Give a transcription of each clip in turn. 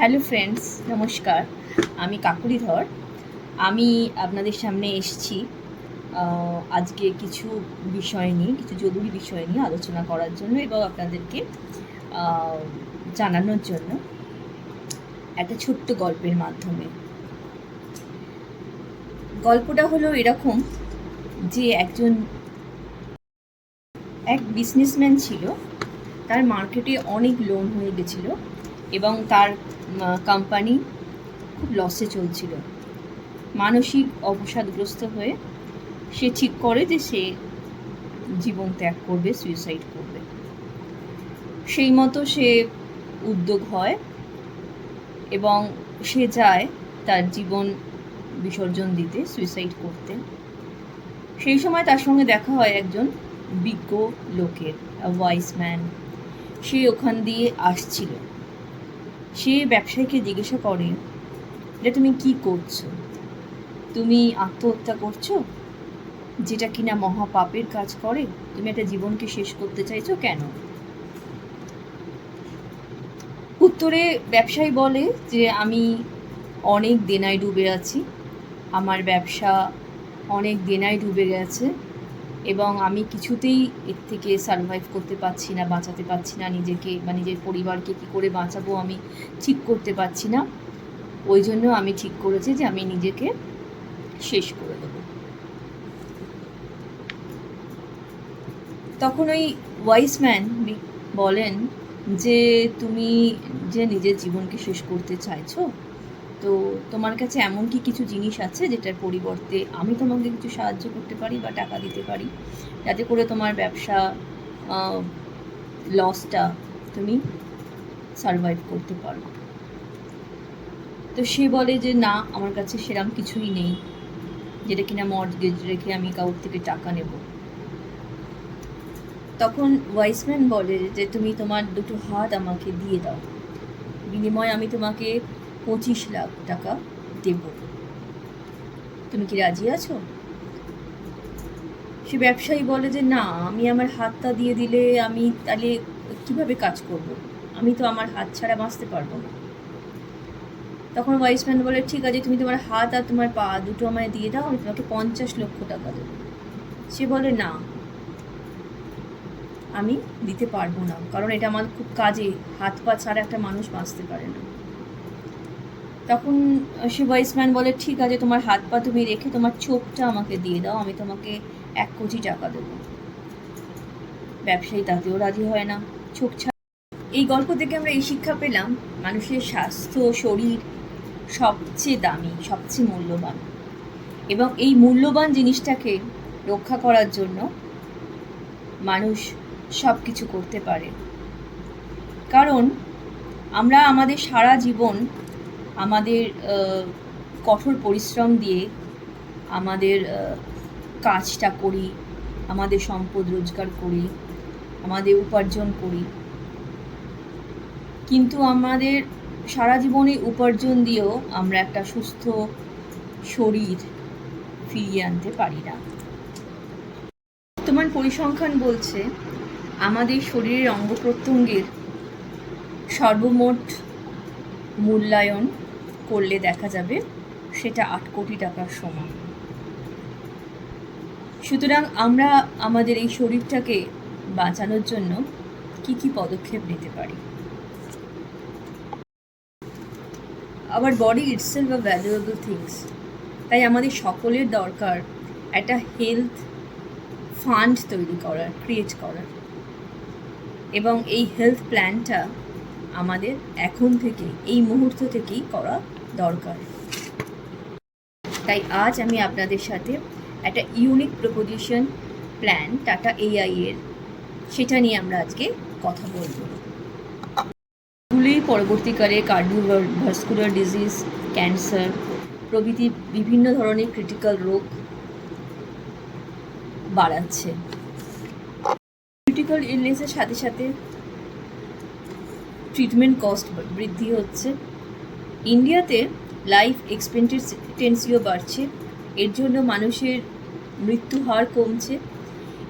Hello friends, নমস্কার। আমি কাকুলি ধর। আমি আপনাদের সামনে এসেছি আজকে কিছু জরুরি বিষয় নিয়ে আলোচনা করার জন্য এবং আপনাদেরকে জানানোর জন্য একটা ছোট্ট গল্পের মাধ্যমে। গল্পটা হলো এরকম যে এক বিজনেসম্যান ছিল। তার মার্কেটে অনেক লোন হয়ে গেছিল এবং তার কোম্পানি খুব লসে চলছিল। মানসিক অবসাদগ্রস্ত হয়ে সে ঠিক করে যে সে জীবন ত্যাগ করবে, সুইসাইড করবে। সেই মতো সে উদ্যোগ হয় এবং সে যায় তার জীবন বিসর্জন দিতে, সুইসাইড করতে। সেই সময় তার সঙ্গে দেখা হয় একজন বিজ্ঞ লোকের, ওয়াইস ম্যান। সে ওখান দিয়ে আসছিল। সে ব্যবসায়ীকে জিজ্ঞাসা করে যে তুমি কি করছো? তুমি আত্মহত্যা করছো, যেটা কিনা মহা পাপের কাজ করে? তুমি একটা জীবনকে শেষ করতে চাইছো কেন? উত্তরে ব্যবসায়ী বলে যে আমি অনেক দেনায় ডুবে আছি, আমার ব্যবসা অনেক দেনায় ডুবে গেছে এবং আমি কিছুতেই এর থেকে সারভাইভ করতে পারছি না, বাঁচাতে পারছি না নিজেকে বা নিজের পরিবারকে। কী করে বাঁচাবো আমি ঠিক করতে পারছি না। ওই জন্য আমি ঠিক করেছি যে আমি নিজেকে শেষ করে দেবো। তখন ওই ওয়াইস ম্যান বলেন যে তুমি যে নিজের জীবনকে শেষ করতে চাইছো, তো তোমার কাছে এমন কি কিছু জিনিস আছে যেটার পরিবর্তে আমি তোমাকে কিছু সাহায্য করতে পারি বা টাকা দিতে পারি, যাতে করে তোমার ব্যবসা লসটা তুমি সারভাইভ করতে পারো? তো সে বলে যে না, আমার কাছে সেরকম কিছুই নেই যেটা কিনা মর্টগেজ রেখে আমি কাউর থেকে টাকা নেব। তখন ওয়াইসম্যান বলে যে তুমি তোমার দুটো হাত আমাকে দিয়ে দাও, বিনিময়ে আমি তোমাকে 25 লাখ টাকা দেব। তুমি কি রাজি আছো? সে ব্যবসায়ী বলে যে না, আমি আমার হাতটা দিয়ে দিলে আমি তাহলে কিভাবে কাজ করব? আমি তো আমার হাত ছাড়া বাঁচতে পারবো না। তখন ওয়াইসম্যান বলে ঠিক আছে, তুমি তোমার হাত আর তোমার পা দুটো আমায় দিয়ে দাও, আমি তোমাকে 50 লক্ষ টাকা দেবো। সে বলে না, আমি দিতে পারবো না, কারণ এটা আমার খুব কাজে, হাত পা ছাড়া একটা মানুষ বাঁচতে পারে না। তখন সে ওয়াইসম্যান বলে ঠিক আছে, তোমার হাত পা তুমি রেখে তোমার চোখটা আমাকে দিয়ে দাও, আমি তোমাকে 1 কোটি টাকা দেবো। ব্যবসায়ী তাতেও রাজি হয় না, চোখ ছাড়া। এই গল্প থেকে আমরা এই শিক্ষা পেলাম, মানুষের স্বাস্থ্য, শরীর সবচেয়ে দামি, সবচেয়ে মূল্যবান, এবং এই মূল্যবান জিনিসটাকে রক্ষা করার জন্য মানুষ সব কিছু করতে পারে। কারণ আমরা আমাদের সারা জীবন আমাদের কঠোর পরিশ্রম দিয়ে আমাদের কাজটা করি, আমাদের সম্পদ রোজগার করি, আমাদের উপার্জন করি, কিন্তু আমাদের সারা জীবনে উপার্জন দিয়েও আমরা একটা সুস্থ শরীর ফিরিয়ে আনতে পারি না। বর্তমান পরিসংখ্যান বলছে আমাদের শরীরের অঙ্গ প্রত্যঙ্গের সর্বমোট মূল্যায়ন করলে দেখা যাবে সেটা 8 কোটি টাকার সমান। সুতরাং আমরা আমাদের এই শরীরটাকে বাঁচানোর জন্য কি কি পদক্ষেপ নিতে পারি? Our body itself a valuable things. তাই আমাদের সকলের দরকার একটা হেলথ ফান্ড তৈরি করার, ক্রিয়েট করার, এবং এই হেলথ প্ল্যানটা আমাদের এখন থেকে, এই মুহূর্ত থেকেই করা দরকার। তাই আজ আমি আপনাদের সাথে একটা unique proposition plan tata AI এর, সেটা নিয়ে আমরা আজকে কথা বলবো। এগুলি পরবর্তীকালে কার্ডিওভাস্কুলার ডিজিজ, ক্যান্সার প্রভৃতি বিভিন্ন ধরনের ক্রিটিক্যাল রোগ বাড়াচ্ছে। ক্রিটিক্যাল ইলনেসের সাথে সাথে ট্রিটমেন্ট কস্ট বৃদ্ধি হচ্ছে। ইন্ডিয়াতে লাইফ এক্সপেক্টেন্সিও বাড়ছে, এর জন্য মানুষের মৃত্যু হার কমছে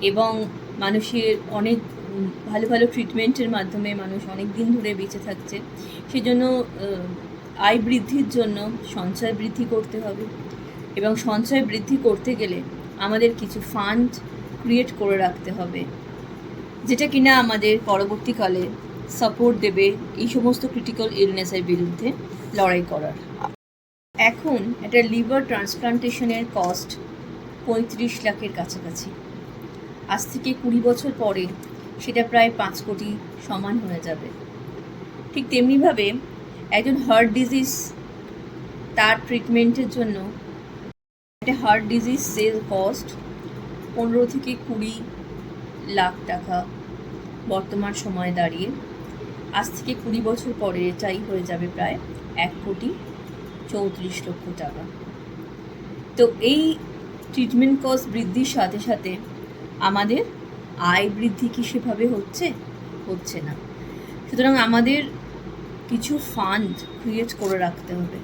এবং মানুষের অনেক ভালো ভালো ট্রিটমেন্টের মাধ্যমে মানুষ অনেক দিন ধরে বেঁচে থাকছে। সেজন্য আয় বৃদ্ধির জন্য সঞ্চয় বৃদ্ধি করতে হবে, এবং সঞ্চয় বৃদ্ধি করতে গেলে আমাদের কিছু ফান্ড ক্রিয়েট করে রাখতে হবে, যেটা কিনা আমাদের পরবর্তীকালে সাপোর্ট দেবে এই সমস্ত ক্রিটিক্যাল ইলনেসের বিরুদ্ধে লড়াই করার। এখন একটা লিভার ট্রান্সপ্লান্টেশনের কস্ট 35 লাখের কাছাকাছি। আজ থেকে 20 বছর পরে সেটা প্রায় 5 কোটি সমান হয়ে যাবে। ঠিক তেমনিভাবে একজন হার্ট ডিজিজ, তার ট্রিটমেন্টের জন্য একটা হার্ট ডিজিজ সেল কস্ট 15 থেকে 20 লাখ টাকা বর্তমান সময়ে দাঁড়িয়ে। আজ থেকে 20 বছর পরে এটাই হয়ে যাবে প্রায় 1,34,00,000 টাকা। তো এই ট্রিটমেন্ট কস্ট বৃদ্ধির সাথে সাথে আমাদের আয় বৃদ্ধি কি সেভাবে হচ্ছে না। সুতরাং আমাদের কিছু ফান্ড ক্রিয়েট করে রাখতে হবে।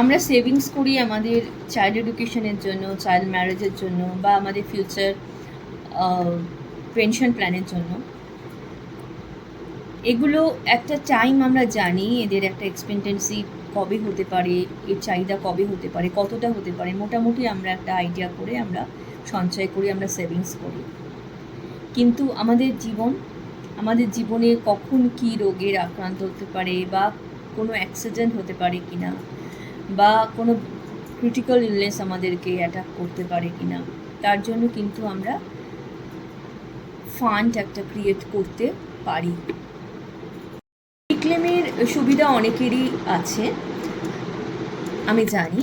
আমরা সেভিংস করি আমাদের চাইল্ড এডুকেশনের জন্য, চাইল্ড ম্যারেজের জন্য, বা আমাদের ফিউচার পেনশন প্ল্যানের জন্য। এগুলো একটা টাইম আমরা জানি, এদের একটা এক্সপেক্টেন্সি কবে হতে পারে, এর চাহিদা কবে হতে পারে, কতটা হতে পারে, মোটামুটি আমরা একটা আইডিয়া করে আমরা সঞ্চয় করি, আমরা সেভিংস করি। কিন্তু আমাদের জীবনে কখন কী রোগের আক্রান্ত হতে পারে, বা কোনো অ্যাক্সিডেন্ট হতে পারে কি না, বা কোনো ক্রিটিক্যাল ইলনেস আমাদেরকে অ্যাটাক করতে পারে কি না, তার জন্য কিন্তু আমরা ফান্ড একটা ক্রিয়েট করতে পারি। মেডিক্লেমের সুবিধা অনেকেরই আছে আমি জানি,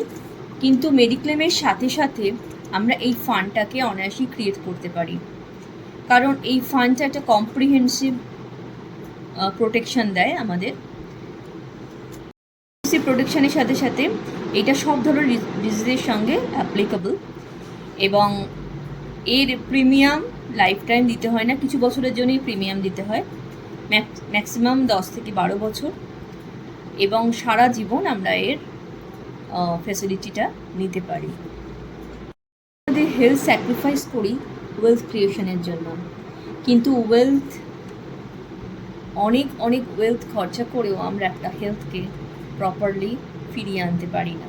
কিন্তু মেডিক্লেমের সাথে সাথে আমরা এই ফান্ডটাকে অনায়াসেই ক্রিয়েট করতে পারি, কারণ এই ফান্ডটা একটা কম্প্রিহেন্সিভ প্রোটেকশন দেয় আমাদের। প্রোটেকশনের সাথে সাথে এটা সব ধরনের ডিজিজের সঙ্গে অ্যাপ্লিকেবল, এবং এর প্রিমিয়াম লাইফ টাইম দিতে হয় না, কিছু বছরের জন্যই প্রিমিয়াম দিতে হয়, ম্যাক্সিমাম 10 থেকে 12 বছর, এবং সারা জীবন আমরা এর ফ্যাসিলিটিটা নিতে পারি। আমাদের হেলথ স্যাক্রিফাইস করি ওয়েলথ ক্রিয়েশনের জন্য, কিন্তু অনেক ওয়েলথ খরচা করেও আমরা একটা হেলথকে প্রপারলি ফিরিয়ে আনতে পারি না,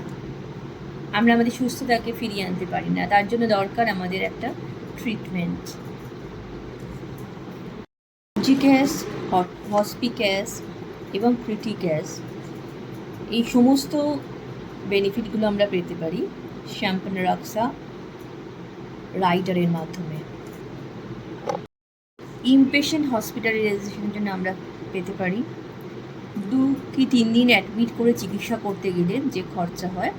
আমরা আমাদের সুস্থতাকে ফিরিয়ে আনতে পারি না। তার জন্য দরকার আমাদের একটা ট্রিটমেন্ট। জিক্যাস, হসপিক্যাস এবং ক্রিটিক্যাস, এই সমস্ত বেনিফিটগুলো আমরা পেতে পারি শ্যাম্পেন রাক্সা রাইডারের মাধ্যমে। ইমপেশেন্ট হসপিটালাইজেশনের জন্য আমরা পেতে পারি 2 কি 3 দিন অ্যাডমিট করে চিকিৎসা করতে গেলে যে খরচা হয়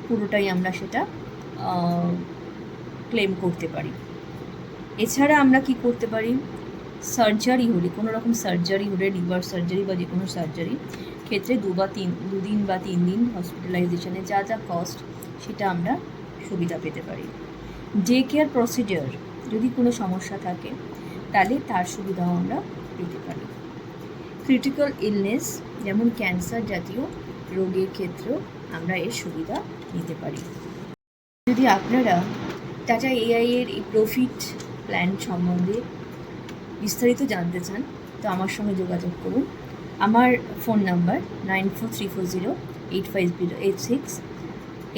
পুরোটাই আমরা সেটা ক্লেম করতে পারি। এছাড়া আমরা কি করতে পারি, সার্জারি হলে, কোনো রকম সার্জারি হলে, লিভার সার্জারি বা যে কোনো সার্জারি ক্ষেত্রে 2 দিন বা 3 দিন হসপিটালাইজেশনে যা কস্ট সেটা আমরা সুবিধা পেতে পারি। ডে কেয়ার প্রসিডিওর যদি কোনো সমস্যা থাকে তাহলে তার সুবিধাও আমরা পেতে পারি। ক্রিটিক্যাল ইলনেস যেমন ক্যান্সার জাতীয় রোগের ক্ষেত্রেও আমরা এর সুবিধা নিতে পারি। যদি আপনারা টাটা এআই এর এই প্রফিট প্ল্যান সম্বন্ধে বিস্তারিত জানতে চান তো আমার সঙ্গে যোগাযোগ করুন। আমার phone number 9434085086,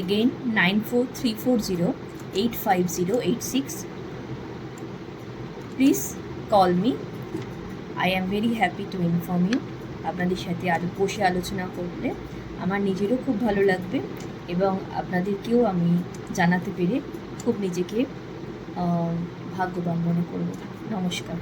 again 9434085086। Please call me, I am very happy to inform you. আপনাদের সাথে বসে আলোচনা করলে আমার নিজেরও খুব ভালো লাগবে, এবং আপনাদেরকেও আমি জানাতে পেরে খুব নিজেকে ভাগ্যবান মনে করব। নমস্কার।